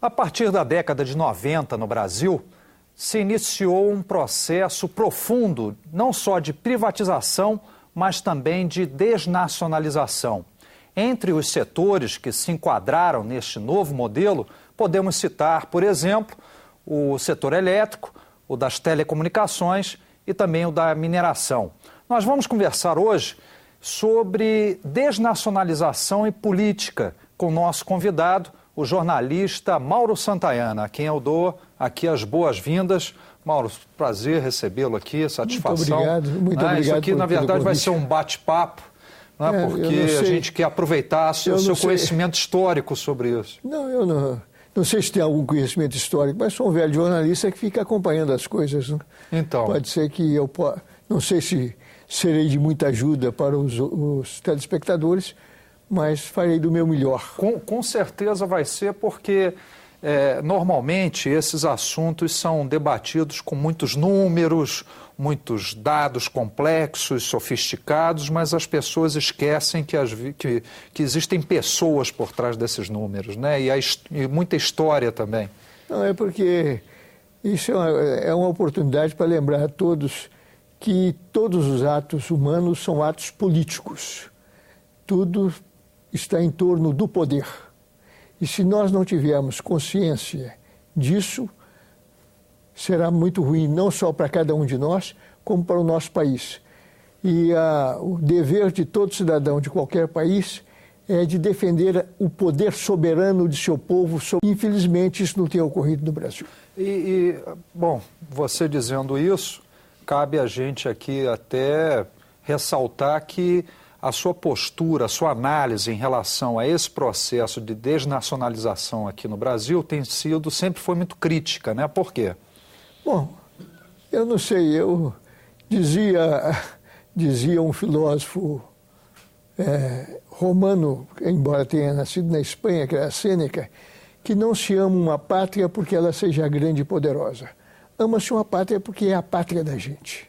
A partir da década de 90, no Brasil, se iniciou um processo profundo, não só de privatização, mas também de desnacionalização. Entre os setores que se enquadraram neste novo modelo, podemos citar, por exemplo, o setor elétrico, o das telecomunicações e também o da mineração. Nós vamos conversar hoje sobre desnacionalização e política com o nosso convidado, o jornalista Mauro Santayana, a quem eu dou aqui as boas-vindas. Mauro, prazer recebê-lo aqui, satisfação. Muito obrigado. Isso aqui, na verdade, vai ser um bate-papo, né? Porque a gente quer aproveitar o seu conhecimento histórico sobre isso. Eu não sei se tem algum conhecimento histórico, mas sou um velho jornalista que fica acompanhando as coisas. Né? Então. Pode ser que eu... Não sei se serei de muita ajuda para os telespectadores, mas farei do meu melhor. Com certeza vai ser, porque normalmente esses assuntos são debatidos com muitos números, muitos dados complexos, sofisticados, mas as pessoas esquecem que existem pessoas por trás desses números, né? E muita história também. Não, é porque isso é uma oportunidade para lembrar a todos que todos os atos humanos são atos políticos. Tudo está em torno do poder. E se nós não tivermos consciência disso, será muito ruim, não só para cada um de nós, como para o nosso país. E o dever de todo cidadão de qualquer país é de defender o poder soberano de seu povo. Infelizmente, isso não tem ocorrido no Brasil. Bom, você dizendo isso, cabe a gente aqui até ressaltar que a sua postura, a sua análise em relação a esse processo de desnacionalização aqui no Brasil sempre foi muito crítica, né? Por quê? Bom, eu não sei, dizia um filósofo romano, embora tenha nascido na Espanha, que era Sêneca, que não se ama uma pátria porque ela seja grande e poderosa. Ama-se uma pátria porque é a pátria da gente.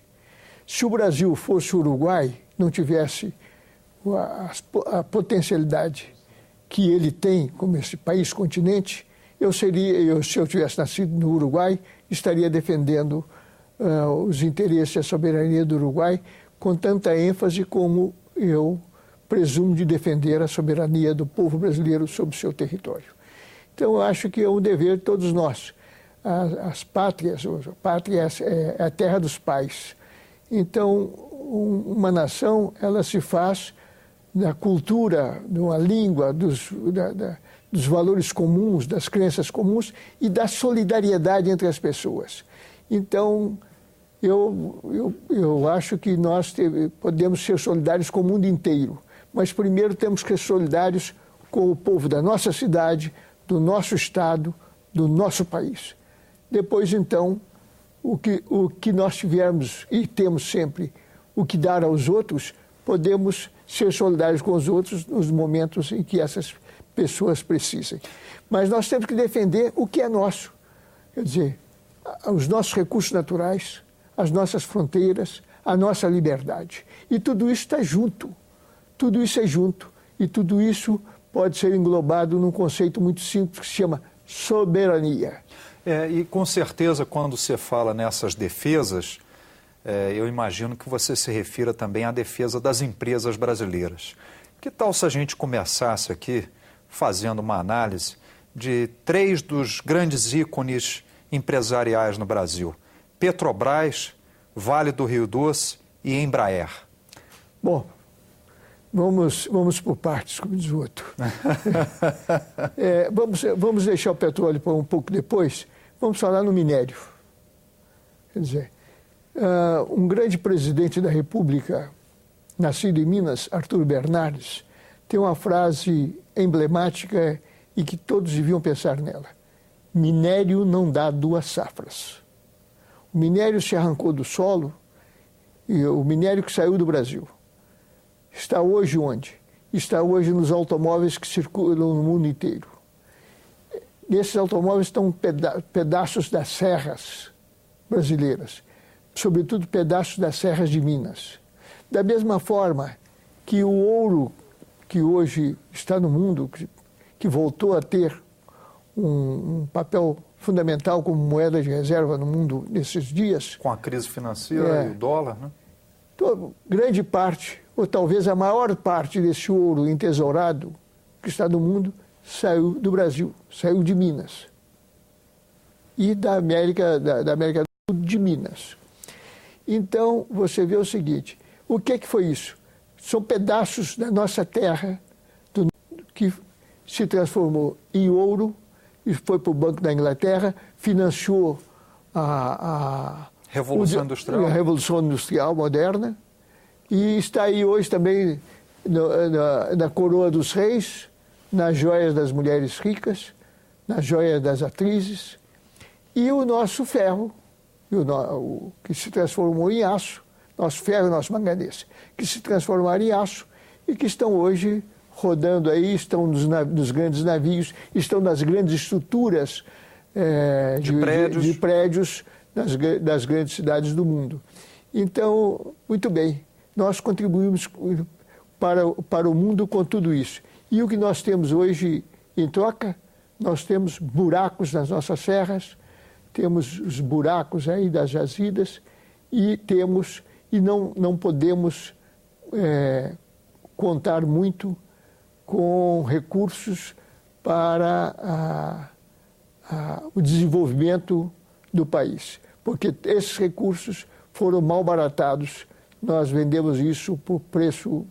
Se o Brasil fosse o Uruguai, não tivesse a potencialidade que ele tem como esse país-continente, se eu tivesse nascido no Uruguai, estaria defendendo os interesses e a soberania do Uruguai com tanta ênfase como eu presumo de defender a soberania do povo brasileiro sobre o seu território. Então, eu acho que é um dever de todos nós. A pátria é a terra dos pais. Então, uma nação, ela se faz da cultura, de uma língua, dos valores comuns, das crenças comuns e da solidariedade entre as pessoas. Então, eu acho que nós podemos ser solidários com o mundo inteiro, mas primeiro temos que ser solidários com o povo da nossa cidade, do nosso estado, do nosso país. Depois, então, o que nós tivermos e temos sempre o que dar aos outros, podemos ser solidários com os outros nos momentos em que essas pessoas precisem. Mas nós temos que defender o que é nosso. Quer dizer, os nossos recursos naturais, as nossas fronteiras, a nossa liberdade. E tudo isso está junto. Tudo isso é junto. E tudo isso pode ser englobado num conceito muito simples que se chama soberania. E com certeza, quando você fala nessas defesas, eu imagino que você se refira também à defesa das empresas brasileiras. Que tal se a gente começasse aqui fazendo uma análise de 3 dos grandes ícones empresariais no Brasil? Petrobras, Vale do Rio Doce e Embraer. Bom, vamos por partes, como diz o outro. Vamos deixar o petróleo para um pouco depois. Vamos falar no minério. Quer dizer, um grande presidente da República, nascido em Minas, Arthur Bernardes, tem uma frase emblemática e que todos deviam pensar nela. Minério não dá 2 safras. O minério se arrancou do solo e o minério que saiu do Brasil está hoje onde? Está hoje nos automóveis que circulam no mundo inteiro. Nesses automóveis estão pedaços das serras brasileiras, sobretudo pedaços das serras de Minas. Da mesma forma que o ouro que hoje está no mundo, que voltou a ter um papel fundamental como moeda de reserva no mundo nesses dias. Com a crise financeira e o dólar, né? Então, grande parte, ou talvez a maior parte desse ouro entesourado que está no mundo, saiu do Brasil, saiu de Minas. E da América do Sul, de Minas. Então, você vê o seguinte, o que foi isso? São pedaços da nossa terra que se transformou em ouro e foi para o Banco da Inglaterra, financiou a Revolução Industrial. A Revolução Industrial moderna, e está aí hoje também na coroa dos reis, nas joias das mulheres ricas, nas joias das atrizes, e o nosso ferro, que se transformou em aço, nosso ferro e nosso manganês, que se transformaram em aço e que estão hoje rodando aí, estão nos grandes navios, estão nas grandes estruturas de prédios das grandes cidades do mundo. Então, muito bem, nós contribuímos para o mundo com tudo isso. E o que nós temos hoje em troca, nós temos buracos nas nossas serras, temos os buracos aí das jazidas e não podemos contar muito com recursos para o desenvolvimento do país, porque esses recursos foram mal baratados, nós vendemos isso por preço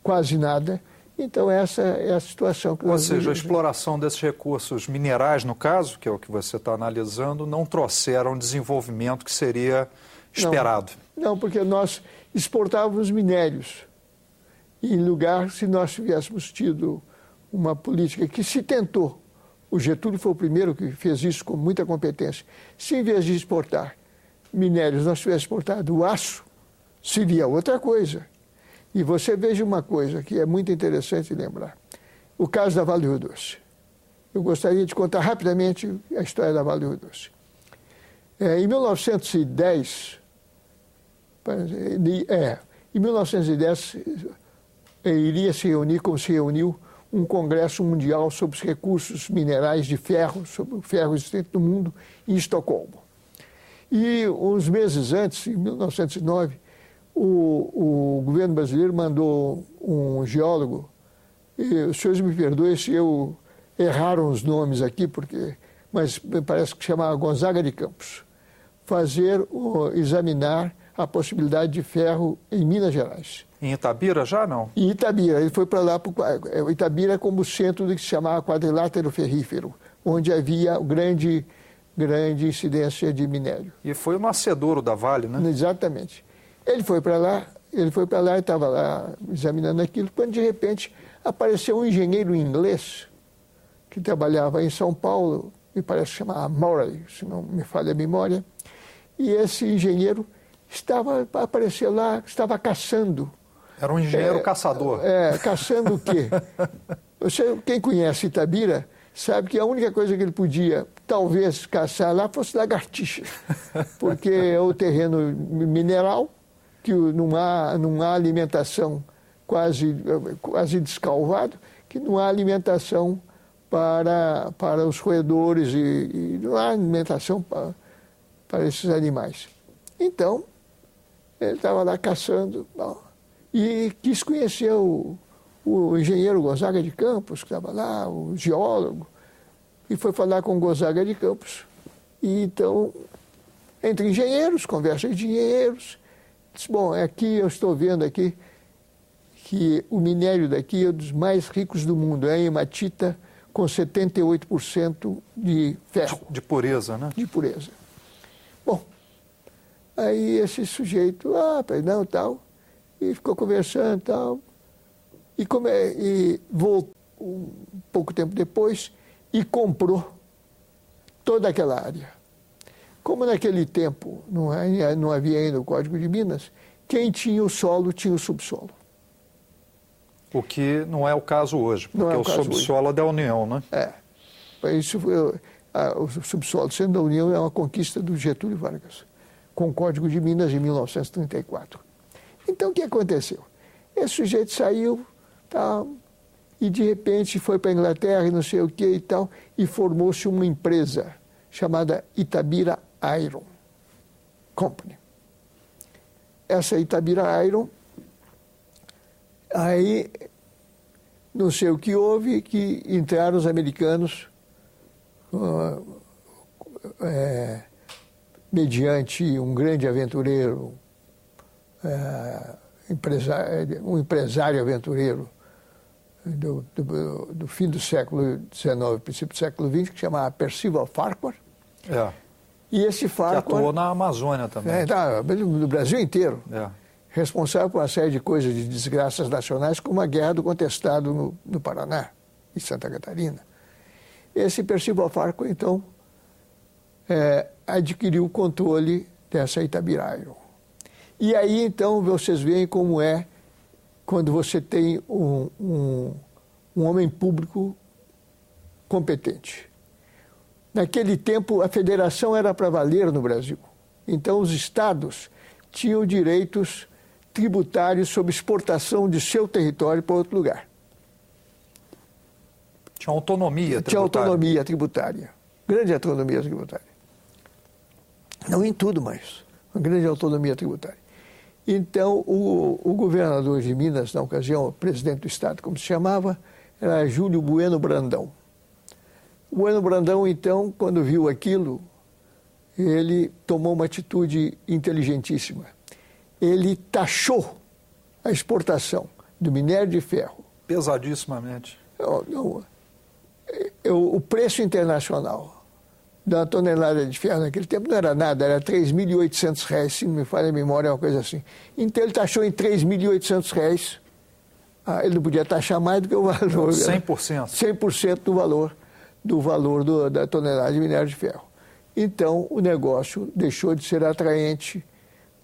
quase nada, então essa é a situação que nós vivemos. Ou seja, a exploração desses recursos minerais, no caso, que é o que você está analisando, não trouxeram o desenvolvimento que seria esperado. Não, porque nós exportávamos minérios. Em lugar, se nós tivéssemos tido uma política que se tentou, o Getúlio foi o primeiro que fez isso com muita competência, se em vez de exportar minérios, nós tivéssemos exportado o aço, seria outra coisa. E você veja uma coisa que é muito interessante lembrar. O caso da Vale do Rio Doce. Eu gostaria de contar rapidamente a história da Vale do Rio Doce. Em 1910, iria se reunir, como se reuniu, um congresso mundial sobre os recursos minerais de ferro, sobre o ferro existente no mundo, em Estocolmo. E uns meses antes, em 1909, o governo brasileiro mandou um geólogo, e os senhores me perdoem se eu erraram os nomes aqui, mas parece que chamava Gonzaga de Campos, examinar a possibilidade de ferro em Minas Gerais. Em Itabira já não? Em Itabira. Ele foi para lá, Itabira como centro do que se chamava quadrilátero ferrífero, onde havia grande incidência de minério. E foi o nascedouro da Vale, né? Exatamente. Ele foi para lá e estava lá examinando aquilo, quando de repente apareceu um engenheiro inglês que trabalhava em São Paulo, me parece que chamava Morley, se não me falha a memória, e esse engenheiro apareceu lá, estava caçando. Era um engenheiro caçador. Caçando o quê? Quem conhece Itabira sabe que a única coisa que ele podia, talvez, caçar lá fosse lagartixa, porque é o terreno mineral, que não há alimentação quase descalvado, que não há alimentação para os roedores e não há alimentação para esses animais. Então, ele estava lá caçando e quis conhecer o engenheiro Gonzaga de Campos, que estava lá, o geólogo, e foi falar com o Gonzaga de Campos. E então, entre engenheiros, conversa de engenheiros, disse, bom, aqui eu estou vendo aqui que o minério daqui é um dos mais ricos do mundo, é a hematita com 78% de ferro. De pureza, né? De pureza. Bom, aí esse sujeito, não, tal, e ficou conversando, tal, e voltou um pouco tempo depois e comprou toda aquela área. Como naquele tempo não havia ainda o Código de Minas, quem tinha o solo tinha o subsolo. O que não é o caso hoje, porque o subsolo é da União, né? Isso foi, o subsolo sendo da União é uma conquista do Getúlio Vargas, com o Código de Minas em 1934. Então, o que aconteceu? Esse sujeito saiu, e de repente foi para a Inglaterra e não sei o que e tal, e formou-se uma empresa chamada Itabira Iron Company. Essa Itabira Iron, aí não sei o que houve, que entraram os americanos mediante um grande aventureiro, um empresário aventureiro do fim do século XIX, princípio do século XX, que chamava Percival Farquhar. E esse Farquhar... Que atuou na Amazônia também. No Brasil inteiro. Responsável por uma série de coisas, de desgraças nacionais, como a Guerra do Contestado no Paraná, em Santa Catarina. Esse Percival Farquhar, então, adquiriu o controle dessa Itabira Iron. E aí, então, vocês veem como é quando você tem um homem público competente. Naquele tempo, a federação era para valer no Brasil. Então, os estados tinham direitos tributários sobre exportação de seu território para outro lugar. Tinha autonomia tributária. Tinha autonomia tributária. Grande autonomia tributária. Não em tudo, mas uma grande autonomia tributária. Então, o governador de Minas, na ocasião, o presidente do Estado, como se chamava, era Júlio Bueno Brandão. O Bueno Brandão, então, quando viu aquilo, ele tomou uma atitude inteligentíssima. Ele taxou a exportação do minério de ferro. Pesadissimamente. O preço internacional da tonelada de ferro naquele tempo não era nada, era R$ 3.800, se não me falha a memória, uma coisa assim. Então ele taxou em R$ 3.800. Ele não podia taxar mais do que o valor. 100%. 100% do valor da tonelada de minério de ferro. Então o negócio deixou de ser atraente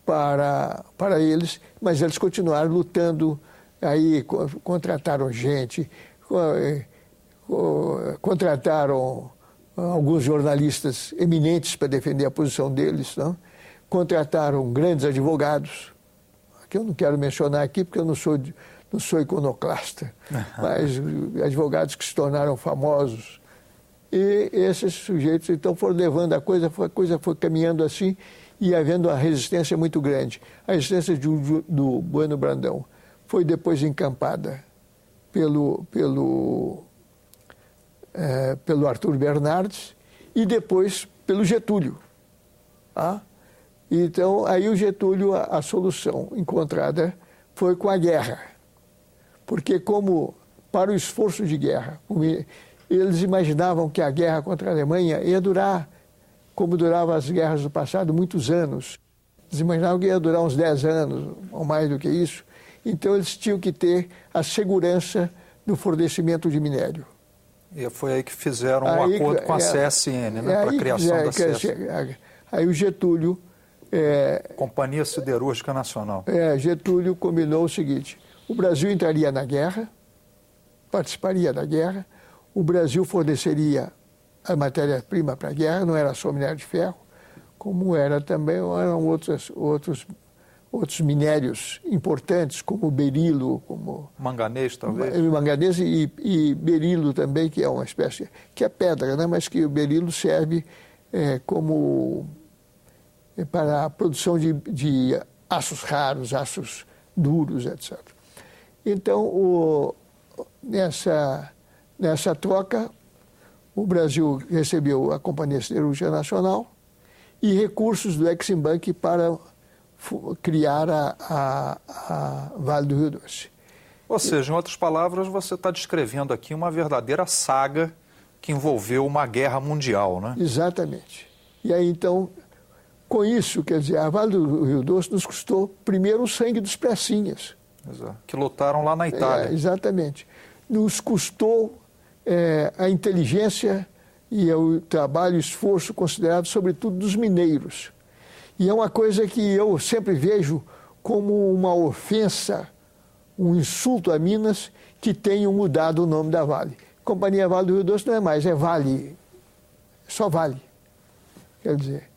para eles, mas eles continuaram lutando, aí contrataram gente, contrataram alguns jornalistas eminentes para defender a posição deles, não? Contrataram grandes advogados, que eu não quero mencionar aqui porque eu não sou iconoclasta, mas advogados que se tornaram famosos. E esses sujeitos então foram levando a coisa foi caminhando assim e havendo uma resistência muito grande. A resistência do Bueno Brandão foi depois encampada pelo Arthur Bernardes e depois pelo Getúlio. Então, aí o Getúlio, a solução encontrada foi com a guerra. Porque como para o esforço de guerra, eles imaginavam que a guerra contra a Alemanha ia durar, como duravam as guerras do passado, muitos anos. Eles imaginavam que ia durar uns 10 anos, ou mais do que isso. Então, eles tinham que ter a segurança do fornecimento de minério. E foi aí que fizeram um acordo com a CSN, né, para a criação da CSN. Aí o Getúlio... Companhia Siderúrgica Nacional. Getúlio combinou o seguinte: o Brasil entraria na guerra, participaria da guerra, o Brasil forneceria a matéria-prima para a guerra, não era só minério de ferro, como eram outros minérios importantes, como berilo, como... Manganês, talvez? Manganês e berilo também, que é uma espécie... que é pedra, né? Mas que o berilo serve como... para a produção de aços raros, aços duros, etc. Então, nessa troca, o Brasil recebeu a Companhia Siderúrgica Nacional e recursos do Exim Bank para criar a Vale do Rio Doce. Ou seja, em outras palavras, você está descrevendo aqui uma verdadeira saga que envolveu uma guerra mundial, né? Exatamente. E aí, então, com isso, quer dizer, a Vale do Rio Doce nos custou primeiro o sangue dos pracinhas. Exato. Que lutaram lá na Itália. Exatamente. Nos custou a inteligência e o trabalho e esforço considerado, sobretudo, dos mineiros. E é uma coisa que eu sempre vejo como uma ofensa, um insulto a Minas, que tenham mudado o nome da Vale. Companhia Vale do Rio Doce não é mais, é Vale. Só Vale. Quer dizer,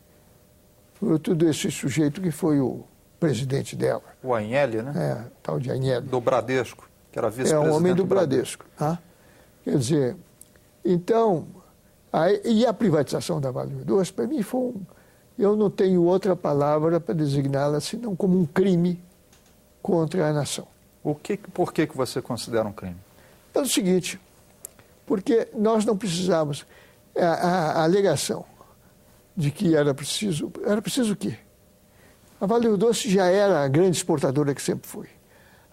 fruto desse sujeito que foi o presidente dela. O Agnelli, né? Tal de Agnelli. Do Bradesco, que era vice-presidente. É um homem do Bradesco. Quer dizer, então, e a privatização da Vale do Rio Doce, para mim, foi eu não tenho outra palavra para designá-la senão como um crime contra a nação. Por que você considera um crime? Pelo seguinte, porque nós não precisávamos, a alegação de que era preciso o quê? A Vale do Rio Doce já era a grande exportadora que sempre foi.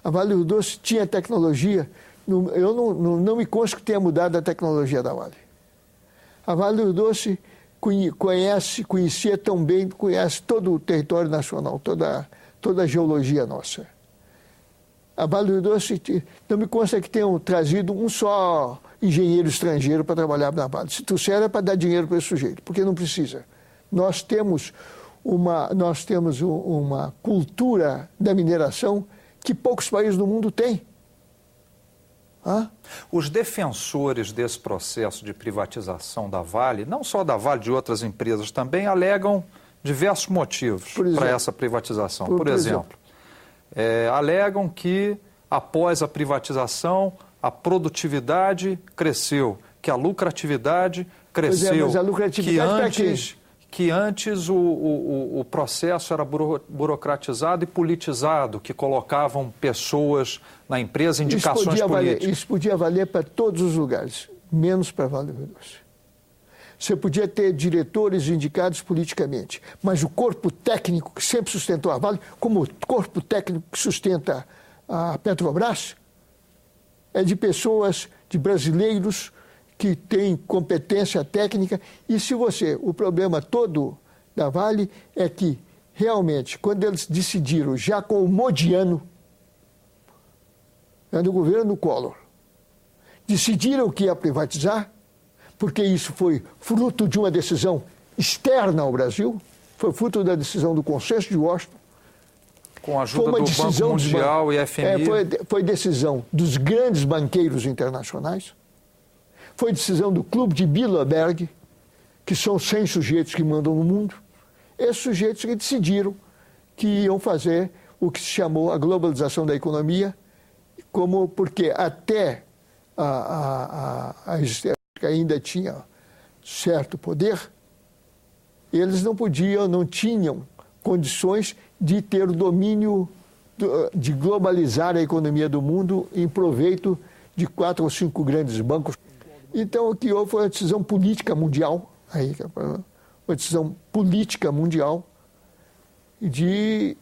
A Vale do Rio Doce tinha tecnologia, eu não me consta que tenha mudado a tecnologia da Vale. A Vale do Rio Doce conhecia tão bem, conhece todo o território nacional, toda a geologia nossa. A Vale do Rio Doce, não me consta que tenham trazido um só engenheiro estrangeiro para trabalhar na Vale. Se trouxer, é para dar dinheiro para esse sujeito, porque não precisa. Nós temos uma cultura da mineração que poucos países do mundo têm. Os defensores desse processo de privatização da Vale, não só da Vale, de outras empresas também, alegam diversos motivos para essa privatização. Por exemplo, alegam que após a privatização a produtividade cresceu, que a lucratividade cresceu, mas a lucratividade que antes o processo era burocratizado e politizado, que colocavam pessoas na empresa, indicações políticas. Isso podia valer para todos os lugares, menos para Vale do Rio Doce. Você podia ter diretores indicados politicamente, mas o corpo técnico que sempre sustentou a Vale, como o corpo técnico que sustenta a Petrobras, é de pessoas, de brasileiros, que tem competência técnica, e o problema todo da Vale é que, realmente, quando eles decidiram, já com o Modiano, no governo Collor, decidiram que ia privatizar, porque isso foi fruto de uma decisão externa ao Brasil, foi fruto da decisão do Consenso de Washington. Com a ajuda do Banco Mundial e FMI. Foi decisão dos grandes banqueiros internacionais. Foi decisão do Clube de Bilderberg, que são 100 sujeitos que mandam no mundo. Esses sujeitos que decidiram que iam fazer o que se chamou a globalização da economia, porque até a existência ainda tinha certo poder, eles não tinham condições de ter o domínio, de globalizar a economia do mundo em proveito de 4 ou 5 grandes bancos. Então, o que houve foi uma decisão política mundial, uma decisão política mundial de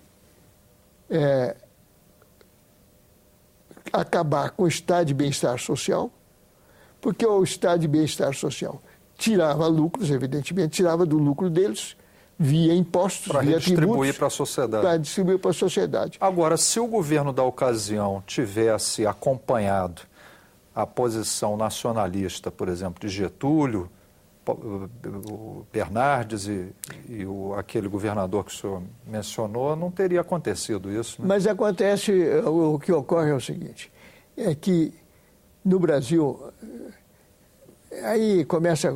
acabar com o estado de bem-estar social, porque o estado de bem-estar social tirava lucros, evidentemente, tirava do lucro deles, via impostos, via distribuir para a sociedade. Para distribuir para a sociedade. Agora, se o governo da ocasião tivesse acompanhado a posição nacionalista, por exemplo, de Getúlio, o Bernardes e aquele governador que o senhor mencionou, não teria acontecido isso. Né? Mas acontece, o que ocorre é o seguinte, é que no Brasil, aí começa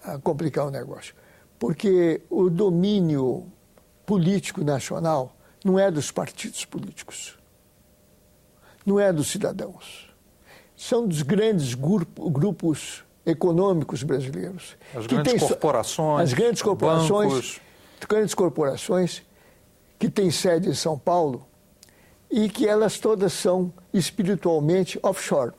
a complicar o negócio, porque o domínio político nacional não é dos partidos políticos, não é dos cidadãos. São dos grandes grupos econômicos brasileiros. As grandes corporações, grandes corporações que têm sede em São Paulo e que elas todas são espiritualmente offshore.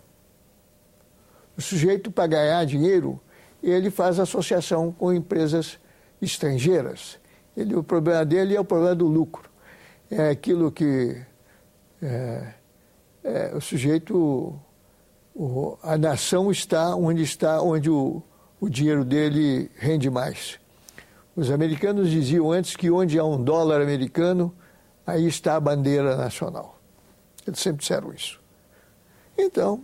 O sujeito, para ganhar dinheiro, ele faz associação com empresas estrangeiras. O problema dele é o problema do lucro. É aquilo que o sujeito... A nação está onde o dinheiro dele rende mais. Os americanos diziam antes que onde há um dólar americano, aí está a bandeira nacional. Eles sempre disseram isso. Então,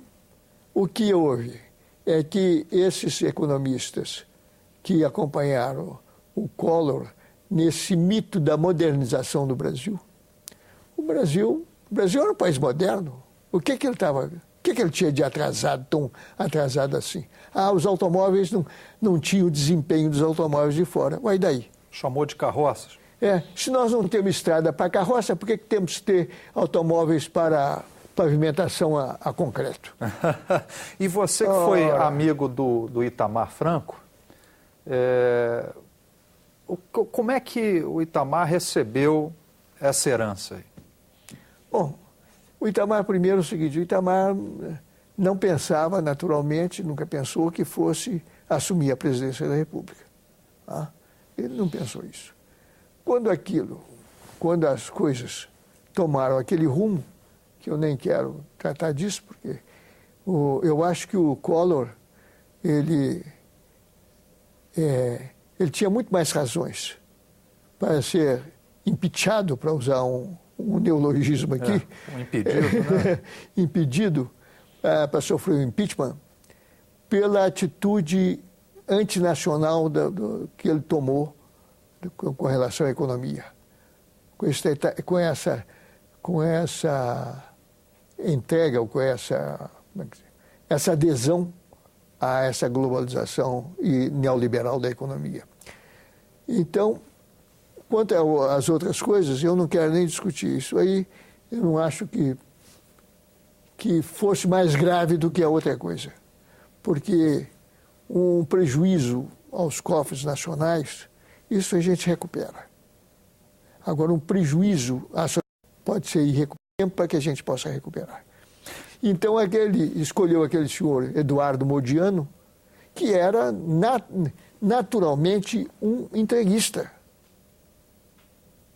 o que houve é que esses economistas que acompanharam o Collor nesse mito da modernização do Brasil, o Brasil era um país moderno. O que ele estava... O que ele tinha de atrasado, tão atrasado assim? Os automóveis não tinham o desempenho dos automóveis de fora. Mas daí? Chamou de carroças. Se nós não temos estrada para carroça, por que temos que ter automóveis para pavimentação a concreto. E você que foi amigo do Itamar Franco, como é que o Itamar recebeu essa herança aí? Bom, o Itamar, primeiro, é o seguinte: o Itamar não pensava, naturalmente, nunca pensou que fosse assumir a presidência da República. Tá? Ele não pensou isso. Quando as coisas tomaram aquele rumo, que eu nem quero tratar disso, porque eu acho que o Collor, ele tinha muito mais razões para ser impeachado, para usar um neologismo aqui. Um impedido, né? Impedido para sofrer o impeachment, pela atitude antinacional que ele tomou com relação à economia. Com essa entrega, ou com essa adesão a essa globalização neoliberal da economia. Então, quanto às outras coisas, eu não quero nem discutir isso aí. Eu não acho que fosse mais grave do que a outra coisa. Porque um prejuízo aos cofres nacionais, isso a gente recupera. Agora, um prejuízo pode ser irrecuperável para que a gente possa recuperar. Então, escolheu aquele senhor Eduardo Modiano, que era naturalmente um entreguista.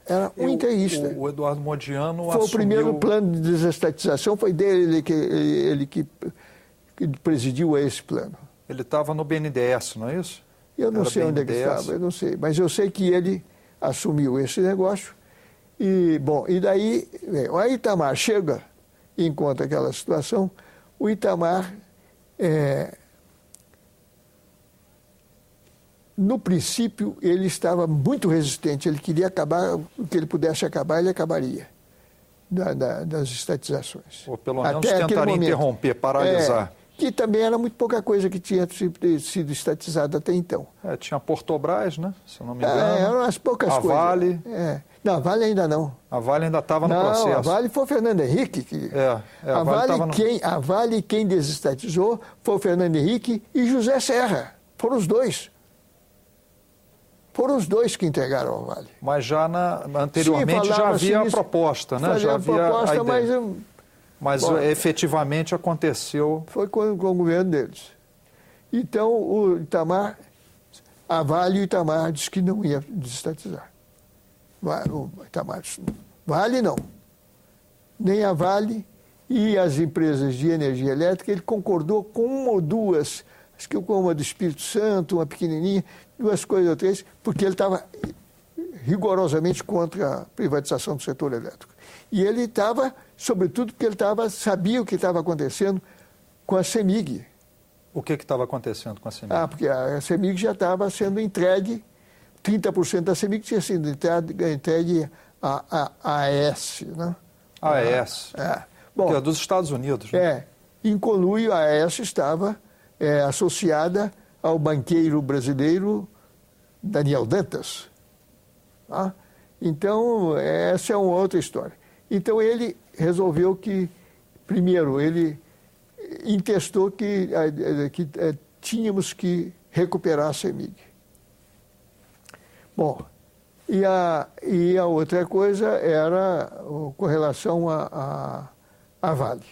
Era um entreguista. O Eduardo Modiano foi assumiu... o primeiro plano de desestatização, foi dele ele que presidiu esse plano. Ele estava no BNDES, não é isso? Eu não sei onde ele estava, eu não sei. Mas eu sei que ele assumiu esse negócio. E daí, o Itamar chega e encontra aquela situação. O Itamar, no princípio, ele estava muito resistente. Ele queria acabar, o que ele pudesse acabar, ele acabaria das estatizações. Ou pelo menos tentaria interromper, paralisar. Que também era muito pouca coisa que tinha sido estatizada até então. Tinha Portobras, né? Se eu não me engano. Eram as poucas coisas. A Vale. Não, a Vale ainda não. A Vale ainda estava no processo. Não, a Vale foi o Fernando Henrique. A Vale quem desestatizou foi o Fernando Henrique e José Serra. Foram os dois. Foram os dois que entregaram a Vale. Mas já anteriormente já havia a proposta, né? Já havia a ideia. Mas efetivamente aconteceu... Foi com o governo deles. Então, o Itamar, a Vale e o Itamar disse que não ia desestatizar. O Itamar disse, Vale não. Nem a Vale e as empresas de energia elétrica, ele concordou com uma ou duas, acho que com uma do Espírito Santo, uma pequenininha, duas coisas ou três, porque ele estava rigorosamente contra a privatização do setor elétrico. E ele estava, sobretudo, porque ele sabia o que estava acontecendo com a CEMIG. O que estava acontecendo com a CEMIG? Porque a CEMIG já estava sendo entregue, 30% da CEMIG tinha sido entregue à AES, né? AES? Bom, que é dos Estados Unidos, né? Em conluio, a AES estava associada ao banqueiro brasileiro Daniel Dantas. Tá? Então, essa é uma outra história. Então, ele resolveu que, primeiro, ele intestou que tínhamos que recuperar a CEMIG. Bom, e a outra coisa era com relação à Vale.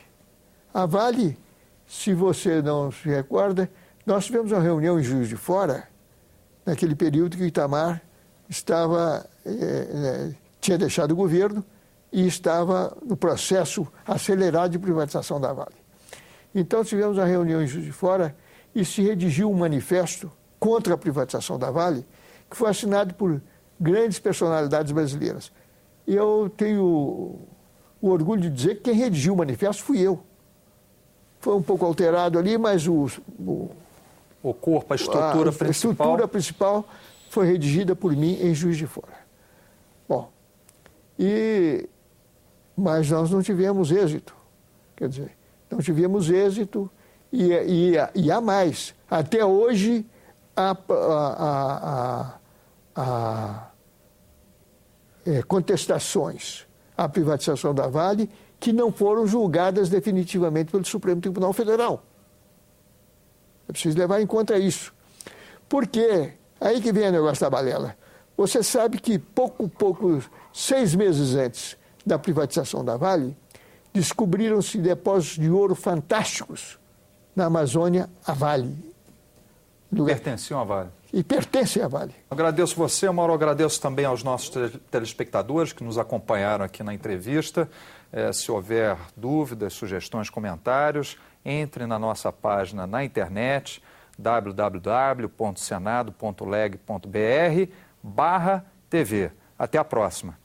A Vale, se você não se recorda, nós tivemos uma reunião em Juiz de Fora, naquele período que o Itamar tinha deixado o governo e estava no processo acelerado de privatização da Vale. Então, tivemos a reunião em Juiz de Fora e se redigiu um manifesto contra a privatização da Vale, que foi assinado por grandes personalidades brasileiras. E eu tenho o orgulho de dizer que quem redigiu o manifesto fui eu. Foi um pouco alterado ali, mas o corpo, a estrutura principal... A estrutura principal foi redigida por mim em Juiz de Fora. Bom, mas nós não tivemos êxito. Quer dizer, não tivemos êxito e há mais. Até hoje, há contestações à privatização da Vale que não foram julgadas definitivamente pelo Supremo Tribunal Federal. É preciso levar em conta isso. Porque, aí que vem o negócio da balela. Você sabe que 6 meses antes da privatização da Vale, descobriram-se depósitos de ouro fantásticos na Amazônia, a Vale. Pertenciam à Vale. E pertencem à Vale. Agradeço você, Mauro, agradeço também aos nossos telespectadores que nos acompanharam aqui na entrevista. Se houver dúvidas, sugestões, comentários, entre na nossa página na internet, www.senado.leg.br/TV. Até a próxima.